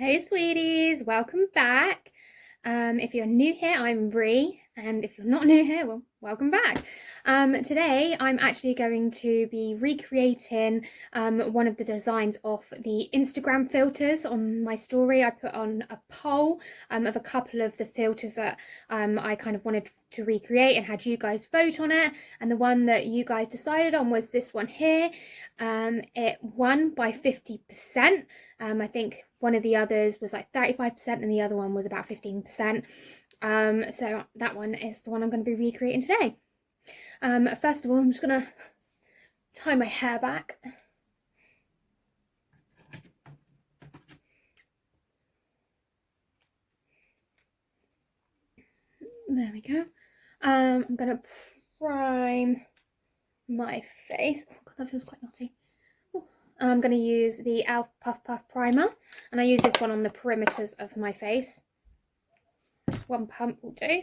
Hey sweeties, welcome back. If you're new here, I'm Ree, and if you're not new here, well, welcome back. Today I'm actually going to be recreating one of the designs off the Instagram filters on my story. I put on a poll of a couple of the filters that I kind of wanted to recreate and had you guys vote on it, and the one that you guys decided on was this one here. It won by 50%. I think one of the others was like 35% and the other one was about 15%. So that one is the one I'm going to be recreating today. First of all, I'm just going to tie my hair back. There we go. I'm going to prime my face. Oh god, that feels quite naughty. I'm going to use the e.l.f. Puff Puff Primer, and I use this one on the perimeters of my face. Just one pump will do.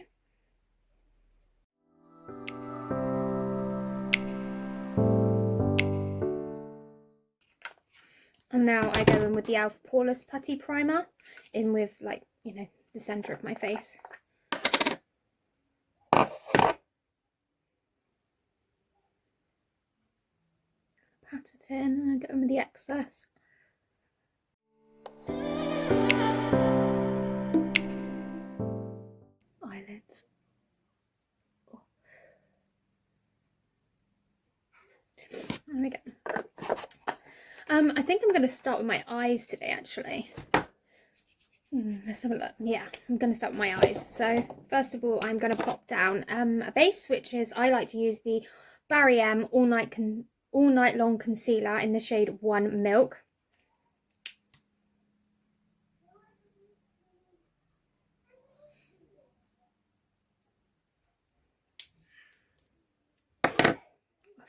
And now I go in with the e.l.f. Poreless Putty Primer, in with, like, you know, the centre of my face. Pat it in and go in with the excess. Eyelids. Oh. There we go. I think I'm going to start with my eyes today, actually. Let's have a look. Yeah, I'm going to start with my eyes. So first of all, I'm going to pop down a base, which is, I like to use the Barry M All Night Long Concealer in the shade 1 Milk. I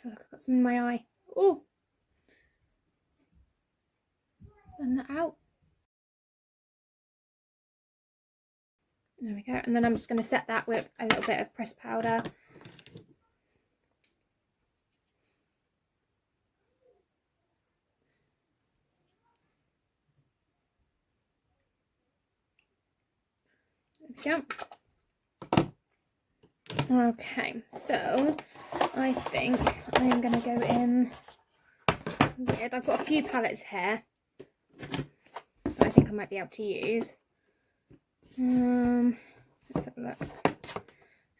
feel like I've got some in my eye. Oh, blend that out. There we go. And then I'm just going to set that with a little bit of pressed powder. There we go. Okay, so I think I'm going to go in with, I've got a few palettes here that I think I might be able to use. Let's have a look.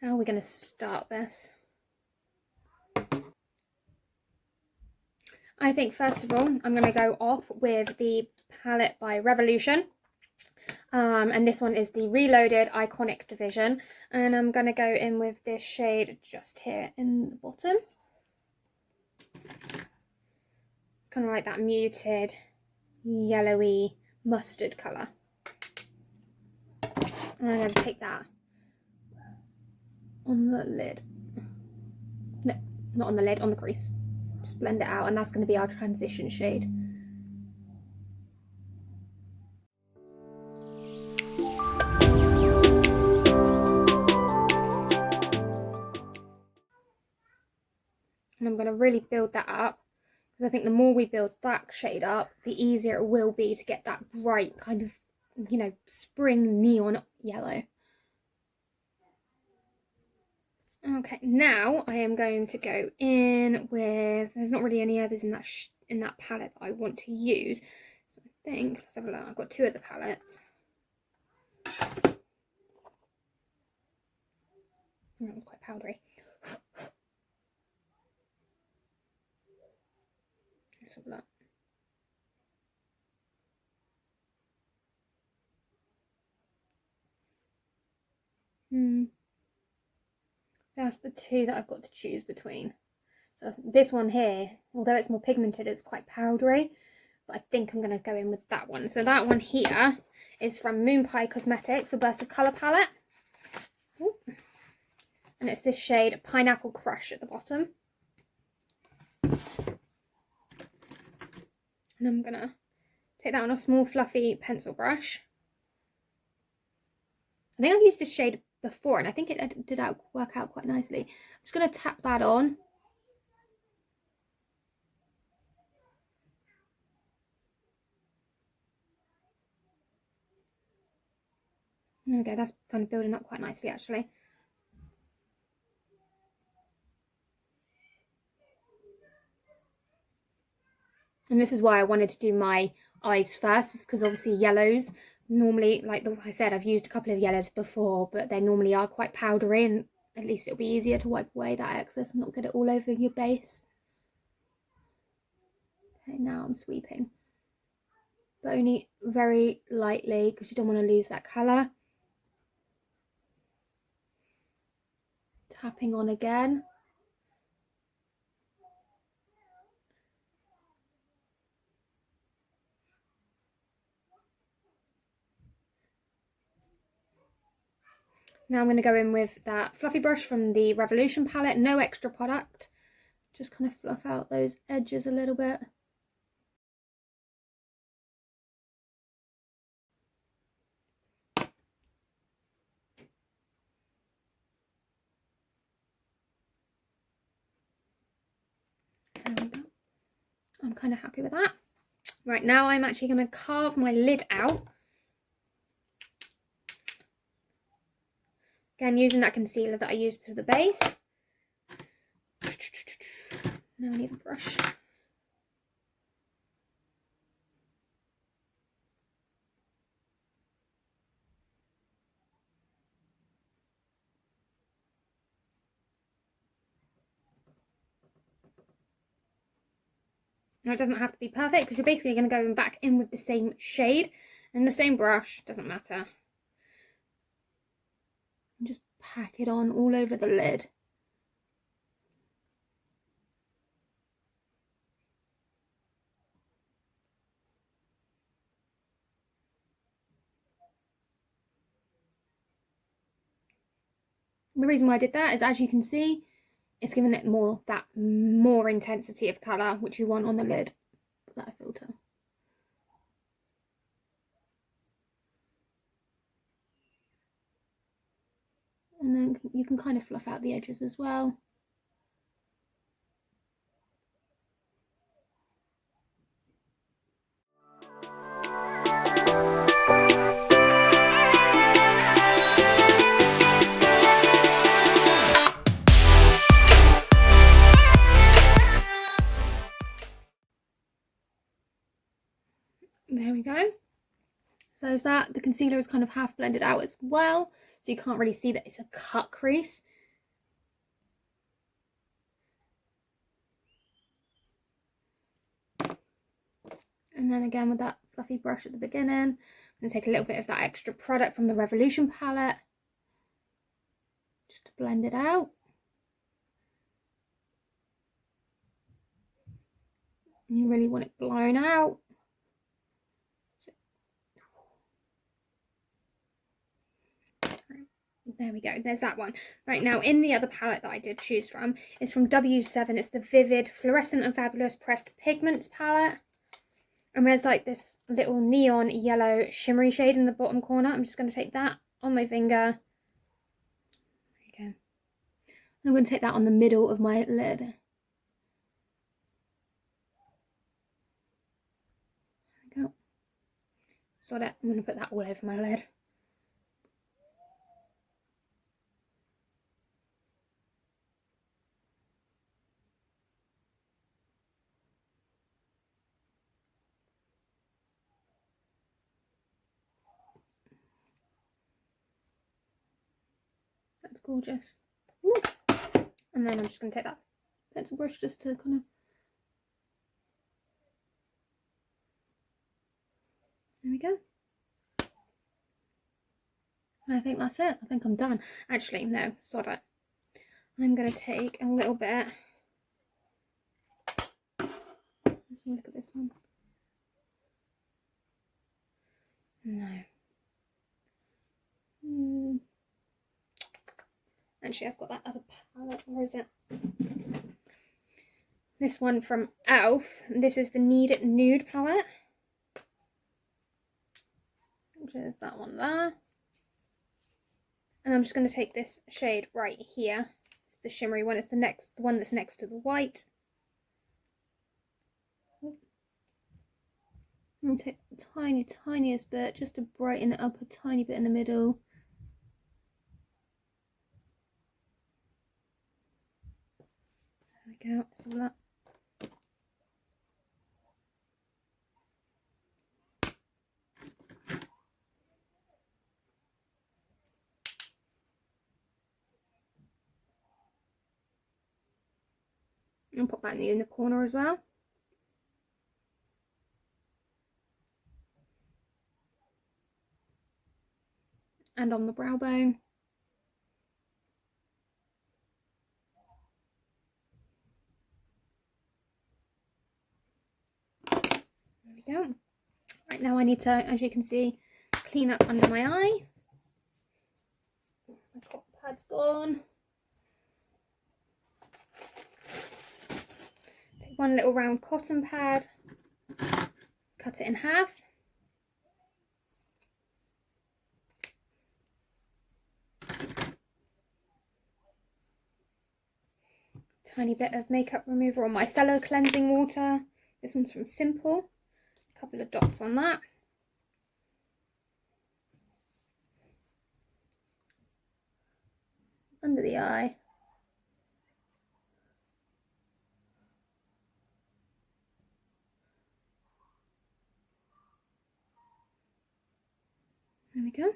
How are we going to start this? I think first of all, I'm going to go off with the palette by Revolution. And this one is the Reloaded Iconic Division. And I'm going to go in with this shade just here in the bottom. It's kind of like that muted, yellowy mustard colour. And I'm going to take that on the lid. No, not on the lid, on the crease. Just blend it out, and that's going to be our transition shade. And I'm going to really build that up, because I think the more we build that shade up, the easier it will be to get that bright kind of, you know, spring neon yellow. Okay, now I am going to go in with, there's not really any others in that palette that I want to use. So I think, let's have a look, I've got two of the palettes. That was quite powdery. Let's have a look. That's the two that I've got to choose between. So this one here, although it's more pigmented, it's quite powdery. But I think I'm going to go in with that one. So that one here is from Moonpiie Cosmetics, a Burst of Colour palette. Ooh. And it's this shade Pineapple Crush at the bottom. And I'm going to take that on a small fluffy pencil brush. I think I've used this shade before, and I think it did work out quite nicely. I'm just going to tap that on. There we go, that's kind of building up quite nicely actually. And this is why I wanted to do my eyes first, because obviously yellows, normally, like I said, I've used a couple of yellows before, but they normally are quite powdery, and at least it'll be easier to wipe away that excess and not get it all over your base. Okay, now I'm sweeping, but only very lightly because you don't want to lose that colour. Tapping on again. Now I'm going to go in with that fluffy brush from the Revolution palette, no extra product. Just kind of fluff out those edges a little bit. There we go. I'm kind of happy with that. Right, now I'm actually going to carve my lid out. Again, using that concealer that I used for the base. Now I need a brush. Now it doesn't have to be perfect because you're basically going to go back in with the same shade and the same brush, doesn't matter. And just pack it on all over the lid. The reason why I did that is, as you can see, it's giving it more intensity of colour, which you want on the lid. Put that filter. And then you can kind of fluff out the edges as well. There we go. So is that the concealer is kind of half blended out as well, so you can't really see that it's a cut crease. And then again with that fluffy brush at the beginning, I'm going to take a little bit of that extra product from the Revolution palette just to blend it out. And you really want it blown out. There we go, there's that one. Right, now in the other palette that I did choose from is from W7. It's the Vivid Fluorescent and Fabulous Pressed Pigments palette. And there's like this little neon yellow shimmery shade in the bottom corner. I'm just going to take that on my finger. There you go. I'm going to take that on the middle of my lid. There we go. Sort it. I'm going to put that all over my lid. That's gorgeous. Ooh. And then I'm just going to take that pencil brush just to kind of... There we go. I think that's it. I think I'm done. Actually, no, sod it. I'm going to take a little bit. Let's look at this one. No. Actually, I've got that other palette. Where is it? This one from e.l.f. This is the Need It Nude palette. Which is that one there. And I'm just going to take this shade right here. It's the shimmery one. It's the one that's next to the white. I'm going to take the tiniest bit just to brighten it up a tiny bit in the middle. we go. Let's have a look. And put that in the corner as well. And on the brow bone. There we go. Right, now I need to, as you can see, clean up under my eye. My cotton pad's gone. Take one little round cotton pad, cut it in half. Tiny bit of makeup remover or micellar cleansing water. This one's from Simple. A couple of dots on that. Under the eye. There we go.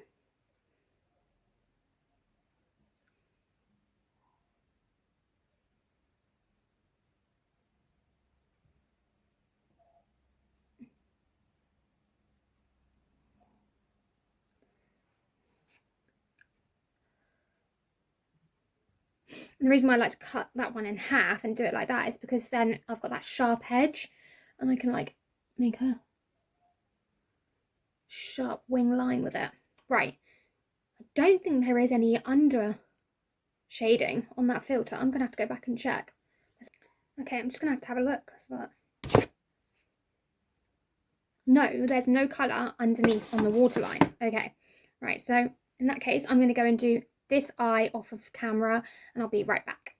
And the reason why I like to cut that one in half and do it like that is because then I've got that sharp edge and I can like make a sharp wing line with it. Right, I don't think there is any under shading on that filter. I'm gonna have to go back and check. Okay, I'm just gonna have a look. No, there's no colour underneath on the waterline. Okay, right, so in that case I'm going to go and do this eye off of camera and I'll be right back.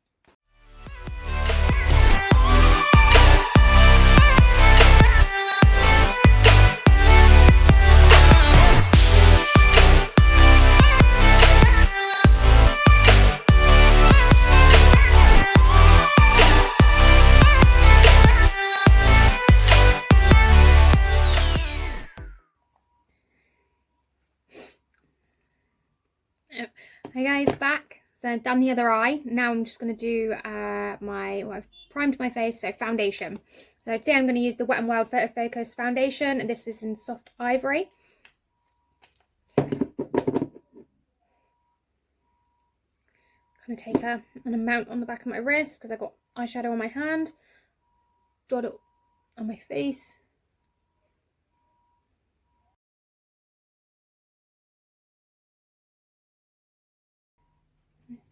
Hey guys, back. So I've done the other eye. Now I'm just going to do I've primed my face, so foundation. So today I'm going to use the Wet n Wild Photo Focus foundation, and this is in Soft Ivory. Kind of take an amount on the back of my wrist because I've got eyeshadow on my hand. Dot it on my face.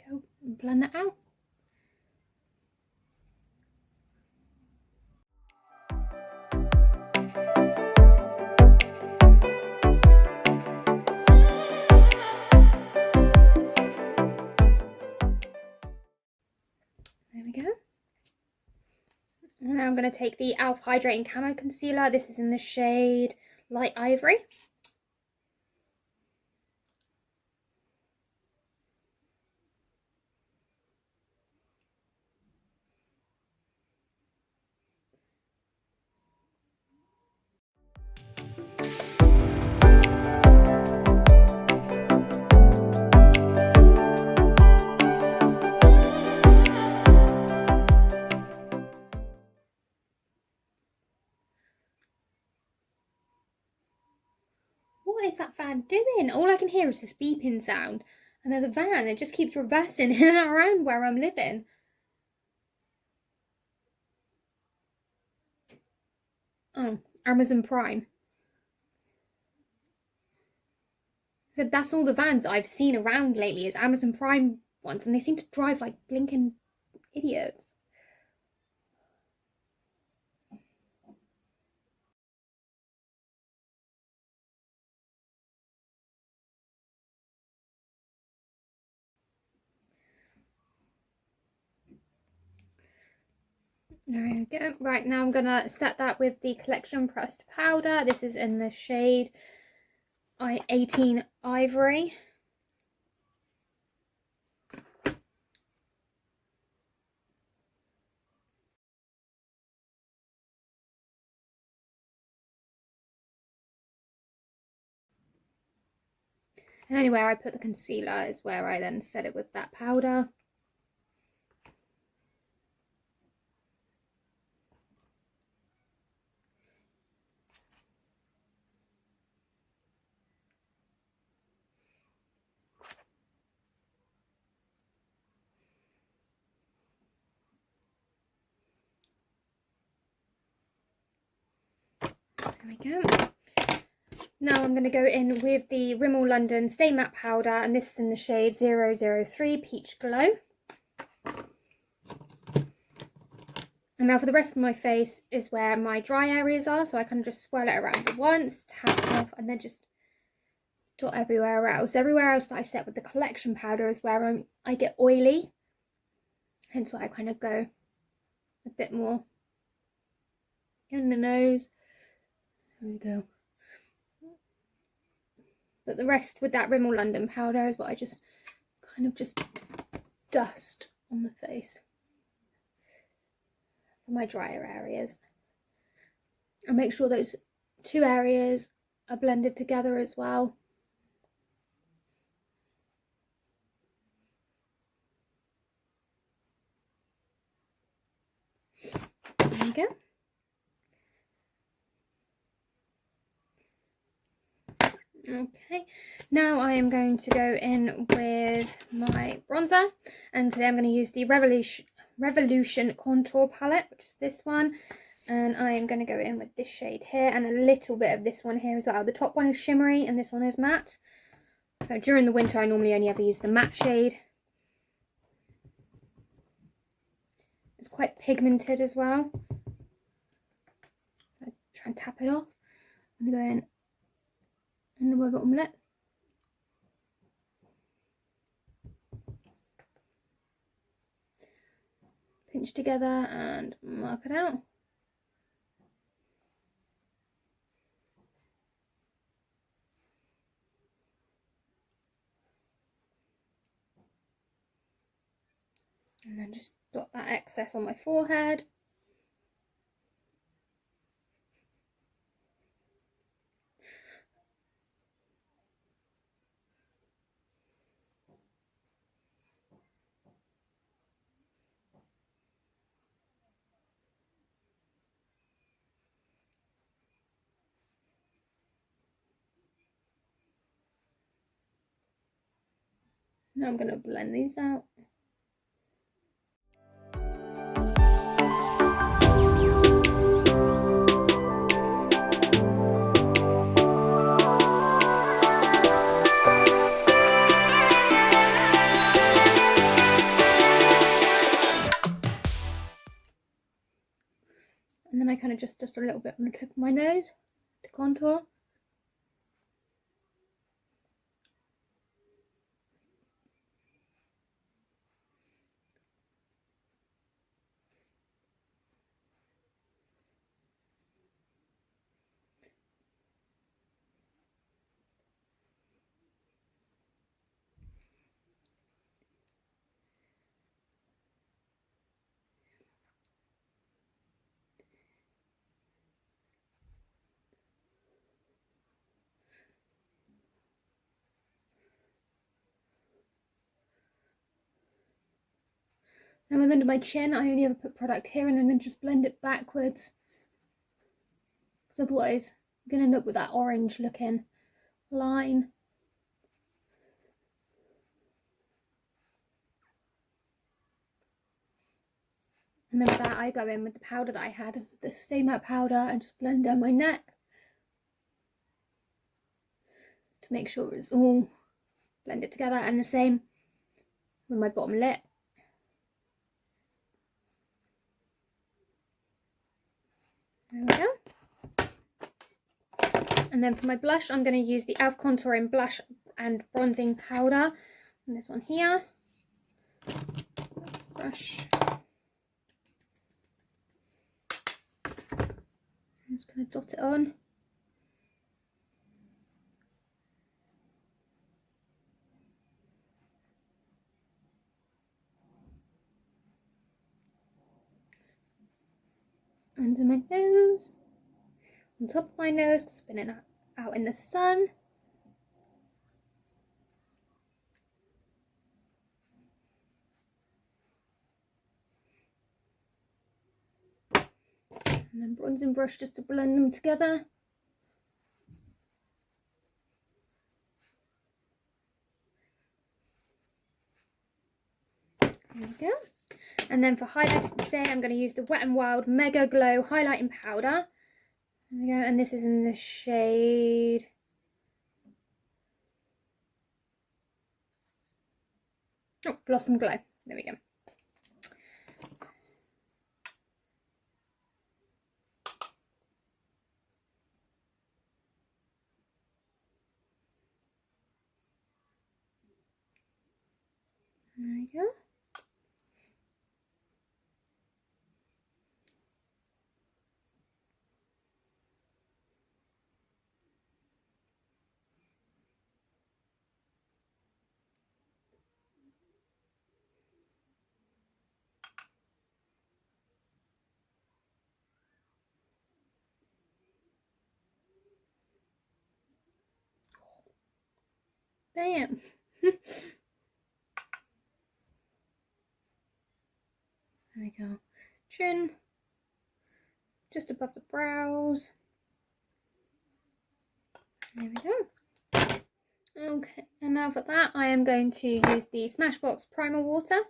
Go and blend that out. There we go. And now I'm going to take the e.l.f. Hydrating Camo Concealer. This is in the shade Light Ivory. What is that van doing? All I can hear is this beeping sound. And there's a van that just keeps reversing in and around where I'm living. Oh, Amazon Prime. So that's all the vans I've seen around lately is Amazon Prime ones. And they seem to drive like blinking idiots. There we go. Right, now I'm going to set that with the Collection Pressed Powder. This is in the shade 18 Ivory. And anywhere I put the concealer is where I then set it with that powder. There we go. Now I'm going to go in with the Rimmel London Stay Matte Powder, and this is in the shade 003 Peach Glow. And now for the rest of my face is where my dry areas are, so I kind of just swirl it around once, tap it off, and then just dot everywhere else. Everywhere else that I set with the collection powder is where I get oily, hence why I kind of go a bit more in the nose. There we go. But the rest with that Rimmel London powder is what I just kind of just dust on the face for my drier areas. And make sure those two areas are blended together as well. There we go. Okay, now I am going to go in with my bronzer, and today I'm going to use the Revolution Contour Palette, which is this one, and I am going to go in with this shade here and a little bit of this one here as well. The top one is shimmery and this one is matte. So during the winter I normally only ever use the matte shade. It's quite pigmented as well. So try and tap it off. I'm going to go in under my bottom lip. Pinch together and mark it out. And then just dot that excess on my forehead. Now I'm going to blend these out. And then I kind of just dust a little bit on the tip of my nose to contour. And with under my chin, I only ever put product here and then just blend it backwards. Because otherwise, I'm going to end up with that orange looking line. And then with that, I go in with the powder that I had, the Stay Matte powder, and just blend down my neck. To make sure it's all blended together, and the same with my bottom lip. There we go. And then for my blush, I'm going to use the e.l.f. Contouring Blush and Bronzing Powder. And this one here. Brush. I'm just going to dot it on. Under my nose, on top of my nose, because I've been out in the sun. And then bronzing brush just to blend them together. There we go. And then for highlights today, I'm going to use the Wet n Wild Mega Glow Highlighting Powder. There we go. And this is in the shade Blossom Glow. There we go. There we go. Bam. There we go. Chin. Just above the brows. There we go. Okay, and now for that I am going to use the Smashbox Primer Water.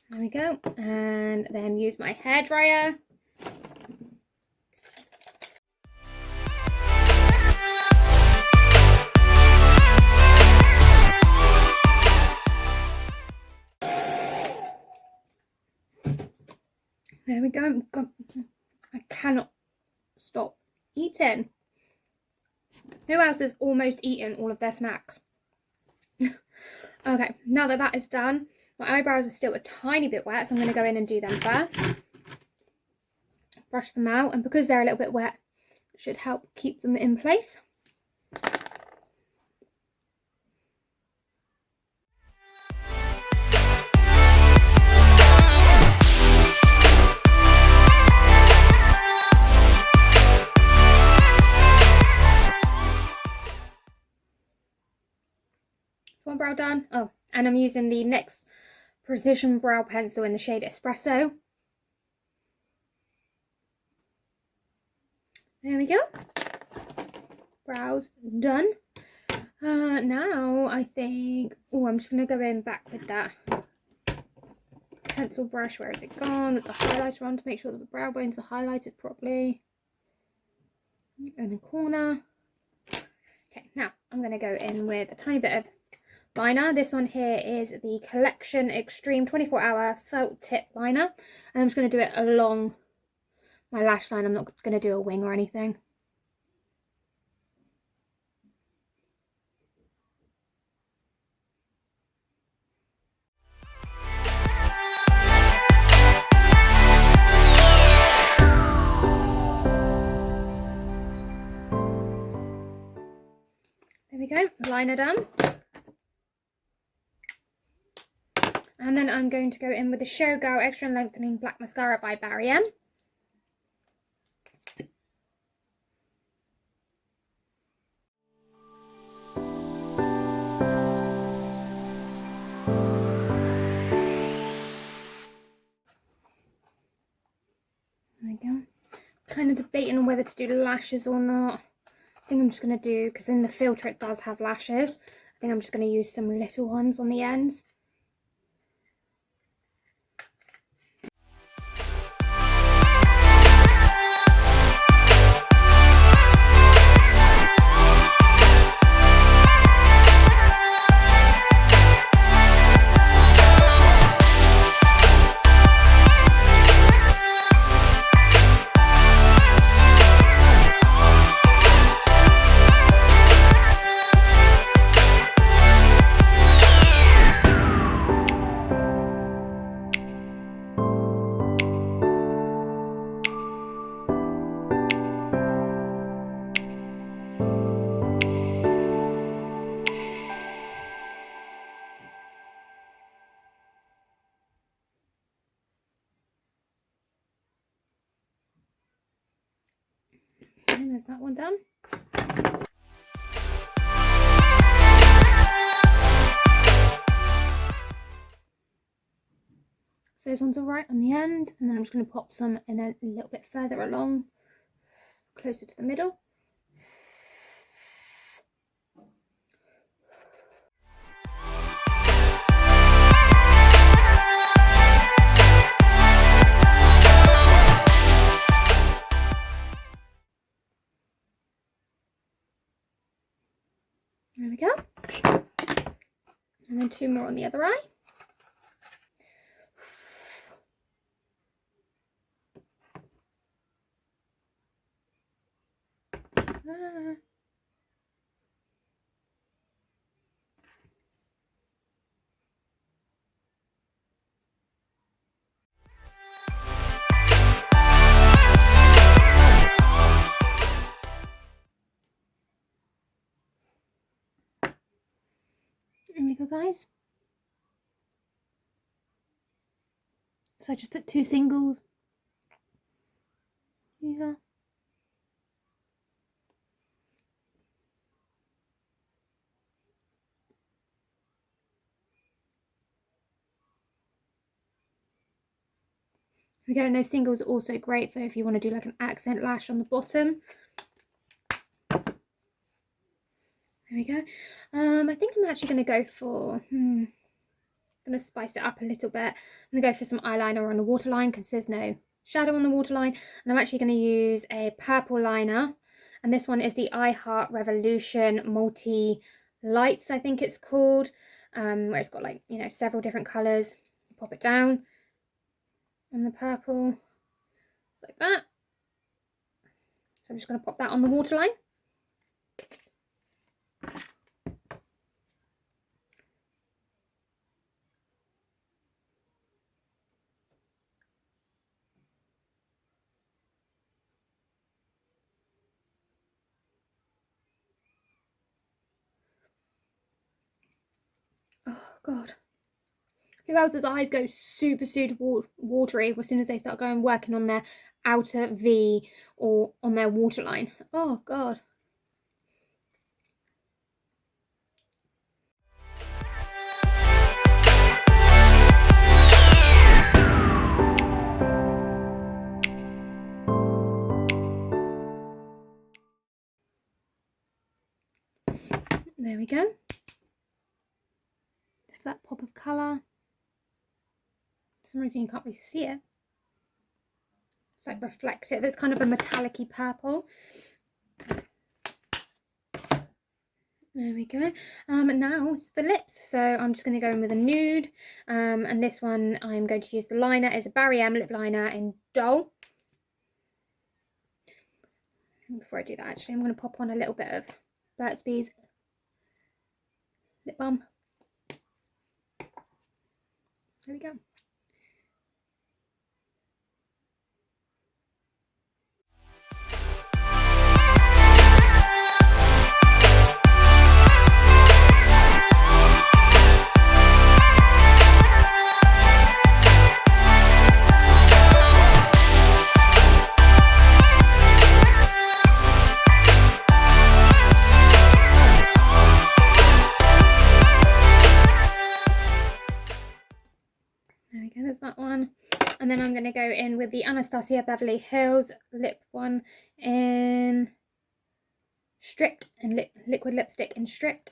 There we go. And then use my hairdryer. There we go. God, I cannot stop eating. Who else has almost eaten all of their snacks? Okay, now that that is done, my eyebrows are still a tiny bit wet, so I'm going to go in and do them first. Brush them out, and because they're a little bit wet, it should help keep them in place. One brow done. Oh, and I'm using the NYX Precision Brow Pencil in the shade Espresso. There we go. Brows done. Now I think, oh, I'm just going to go in back with that pencil brush. Where is it gone? With the highlighter on to make sure that the brow bones are highlighted properly. In the corner. Okay, now I'm going to go in with a tiny bit of liner. This one here is the Collection Extreme 24-Hour Felt Tip Liner. And I'm just going to do it along my lash line. I'm not going to do a wing or anything. There we go, liner done. And then I'm going to go in with the Showgirl Extra Lengthening Black Mascara by Barry M. There we go. Kind of debating on whether to do lashes or not. I think I'm just going to do, because in the filter it does have lashes, I think I'm just going to use some little ones on the ends. And there's that one done. So those ones are right on the end, and then I'm just going to pop some in a little bit further along, closer to the middle. There we go. And then 2 more on the other eye. There we go, guys. So I just put 2 singles. Yeah. There we go, and those singles are also great for if you want to do like an accent lash on the bottom. There we go. I think I'm actually going to go for, I'm going to spice it up a little bit. I'm going to go for some eyeliner on the waterline because there's no shadow on the waterline. And I'm actually going to use a purple liner. And this one is the I Heart Revolution Multi Lights, I think it's called. Where it's got like, you know, several different colours. Pop it down on the purple. Just like that. So I'm just going to pop that on the waterline. Oh, God. Who else's eyes go super watery as soon as they start working on their outer V or on their waterline? Oh, God. There we go. Just that pop of colour. For some reason you can't really see it. It's like reflective. It's kind of a metallic-y purple. There we go. Now it's the lips. So I'm just going to go in with a nude. And this one I'm going to use the liner. It's a Barry M lip liner in Doll. Before I do that, actually, I'm going to pop on a little bit of Burt's Bees lip balm. There we go. There we go, there's that one. And then I'm going to go in with the Anastasia Beverly Hills lip one in Stripped, and liquid lipstick in Stripped.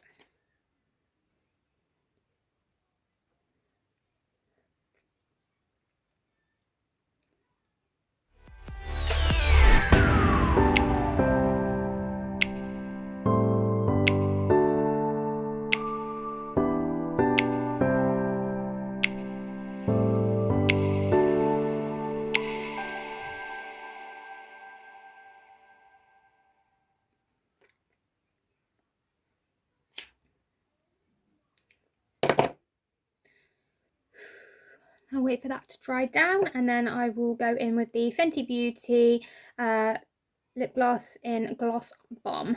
I'll wait for that to dry down, and then I will go in with the Fenty Beauty lip gloss in Gloss Bomb.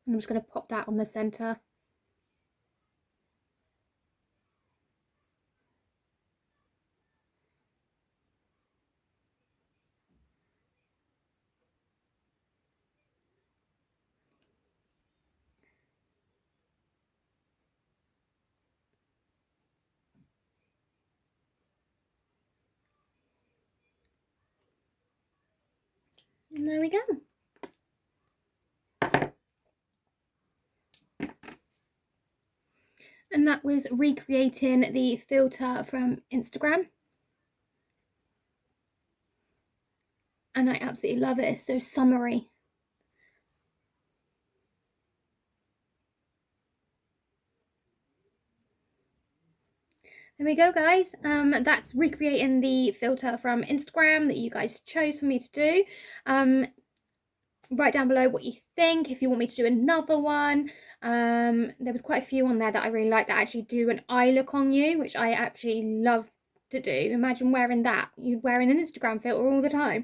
I'm just going to pop that on the centre. And there we go. And that was recreating the filter from Instagram. And I absolutely love it. It's so summery. There we go, guys. That's recreating the filter from Instagram that you guys chose for me to do. Write down below what you think, if you want me to do another one. There was quite a few on there that I really like that actually do an eye look on you, which I actually love to do. Imagine wearing that. You'd wearing an Instagram filter all the time.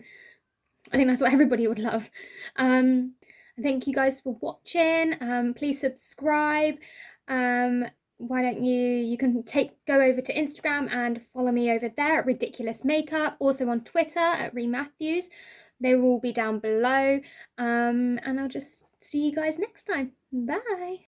I think that's what everybody would love. Thank you guys for watching. Please subscribe. Why don't you can go over to Instagram and follow me over there at Ridiculous Makeup. Also on Twitter at Ree Matthews. They will all be down below. And I'll just see you guys next time. Bye.